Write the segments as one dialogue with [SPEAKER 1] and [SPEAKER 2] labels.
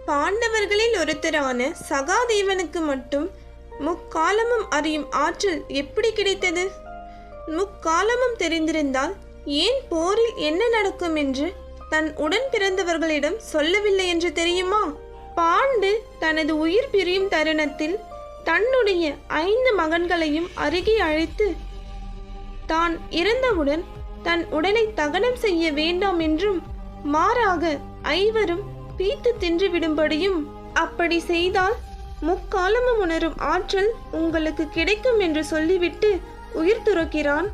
[SPEAKER 1] பாண்டவர்களில் ஒருத்தரான சகாதேவனுக்கு மட்டும் முக்காலமும் அறியும் ஆற்றல் எப்படி கிடைத்தது? முக்காலமும் தெரிந்திருந்தால் ஏன் போரில் என்ன நடக்கும் என்று தன் உடன் பிறந்தவர்களிடம் சொல்லவில்லை என்று தெரியுமா? பாண்டு தனது உயிர் பிரியும் தருணத்தில் தன்னுடைய 5 மகன்களையும் அருகே அழைத்து தான் இறந்தவுடன் தன் உடலை தகனம் செய்ய வேண்டாம் என்றும் மாறாக 5வரும் பீத்து தின்று விடும்படியும், அப்படி செய்தால் முக்காலமும் உணரும் ஆற்றல் உங்களுக்கு கிடைக்கும் என்று சொல்லிவிட்டு உயிர் துறக்கிறான்.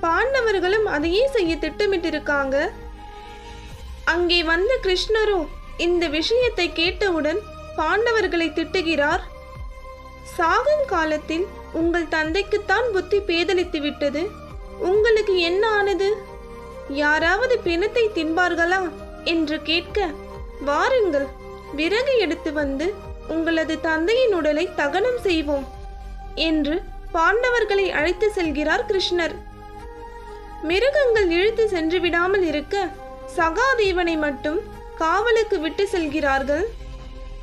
[SPEAKER 1] பாண்டவர்களும் அதையே செய்ய திட்டமிட்டிருக்காங்க. அங்கே வந்த கிருஷ்ணரோ இந்த விஷயத்தை கேட்டவுடன் பாண்டவர்களை திட்டுகிறார். சாகும் காலத்தில் உங்கள் தந்தைக்குத்தான் புத்தி பேதலித்து விட்டது, உங்களுக்கு என்ன ஆனது? யாராவது பிணத்தை தின்பார்களா என்று கேட்க, வாருங்கள், விறகு எடுத்து வந்து உங்களது தந்தையின் உடலை தகனம் செய்வோம் என்று பாண்டவர்களை அழைத்து செல்கிறார் கிருஷ்ணர். மிருகங்கள் இழுத்து சென்று விடாமல் இருக்க சகாதேவனை மட்டும் காவலுக்கு விட்டு செல்கிறார்கள்.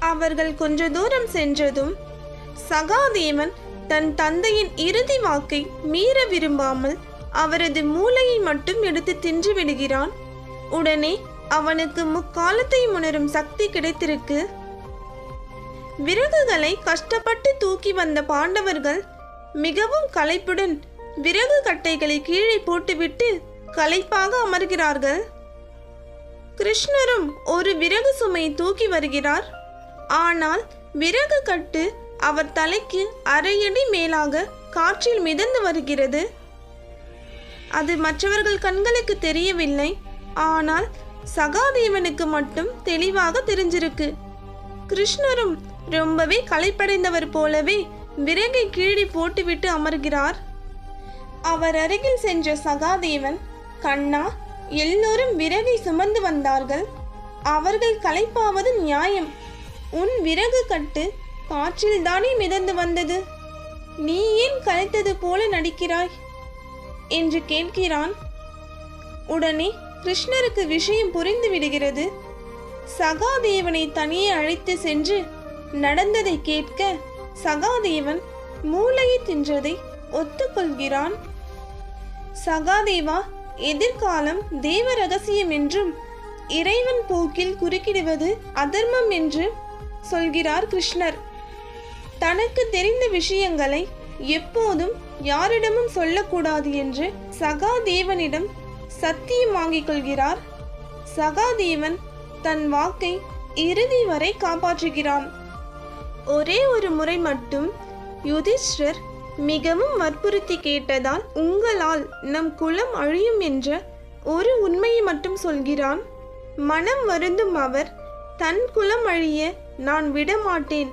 [SPEAKER 1] அவர்கள் கொஞ்ச தூரம் சென்றதும் சகாதேவன் தன் தந்தையின் இறுதி வாக்கை மீற விரும்பாமல் அவரது மூளையை மட்டும் எடுத்து தின்று விடுகிறான். உடனே அவனுக்கு முக்காலத்தை உணரும் சக்தி கிடைத்திருக்கு. விறகுகளை கஷ்டப்பட்டு தூக்கி வந்த பாண்டவர்கள் மிகவும் களைப்புடன் விறகு கட்டைகளை கீழே போட்டுவிட்டு களைப்பாக அமர்கிறார்கள். கிருஷ்ணரும் ஒரு விறகு சுமையை தூக்கி வருகிறார். ஆனால் விறகு கட்டு அவர் தலைக்கு 1/2 அடி மேலாக காற்றில் மிதந்து வருகிறது. அது மற்றவர்கள் கண்களுக்கு தெரியவில்லை. ஆனால் சகாதேவனுக்கு மட்டும் தெளிவாக தெரிஞ்சிருக்கு. கிருஷ்ணரும் ரொம்பவே களைப்படைந்தவர் போலவே விறகை கீழே போட்டுவிட்டு அமர்கிறார். அவர் அருகில் சென்ற சகாதேவன், கண்ணா, எல்லோரும் விறகை சுமந்து வந்தார்கள், அவர்கள் களைப்பாவது நியாயம். உன் விறகு கட்டு காற்றில் தானே மிதந்து வந்தது, நீ ஏன் களைத்தது போல நடிக்கிறாய் என்று கேட்கிறான். உடனே கிருஷ்ணருக்கு விஷயம் புரிந்து விடுகிறது. சகாதேவனை தனியே அழைத்து சென்று நடந்ததை கேட்க சகாதேவன் மூளையை தின்றதை ஒத்துக்கொள்கிறான். சகாதேவா, எதிர்காலம் தேவ ரகசியம் என்றும் இறைவன் போக்கில் குறுக்கிடுவது அதர்மம் என்று சொல்கிறார் கிருஷ்ணர். தனக்கு தெரிந்த விஷயங்களை எப்போதும் யாரிடமும் சொல்லக்கூடாது என்று சகாதேவனிடம் சத்தியம் வாங்கிக் கொள்கிறார். சகாதேவன் தன் வாக்கை இறுதி வரை காப்பாற்றுகிறான். ஒரே ஒரு முறை மட்டும் யுதிஷ்டர் மிகவும் வற்புறுத்தி கேட்டதால் உங்களால் நம் குலம் அழியும் என்ற ஒரு உண்மையை மட்டும் சொல்கிறான். மனம் வருந்தும் அவர், தன் குலம் அழிய நான் விடமாட்டேன்,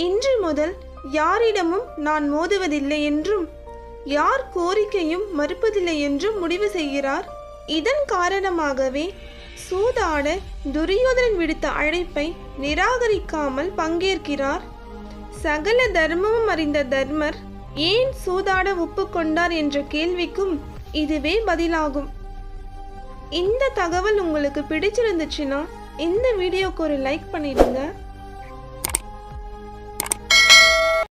[SPEAKER 1] இன்று முதல் யாரிடமும் நான் மோதுவதில்லை என்றும் யார் கோரிக்கையும் மறுப்பதில்லை என்றும் முடிவு செய்கிறார். இதன் காரணமாகவே சூதாட துரியோதனன் விடுத்த அழைப்பை நிராகரிக்காமல் பங்கேற்கிறார். சகல தர்மமும் அறிந்த தர்மர் ஏன் சூதாட ஒப்புக்கொண்டார் என்ற கேள்விக்கும் இதுவே பதிலாகும். இந்த தகவல் உங்களுக்கு பிடிச்சிருந்துச்சுன்னா இந்த வீடியோக்கு ஒரு லைக் பண்ணிடுங்க.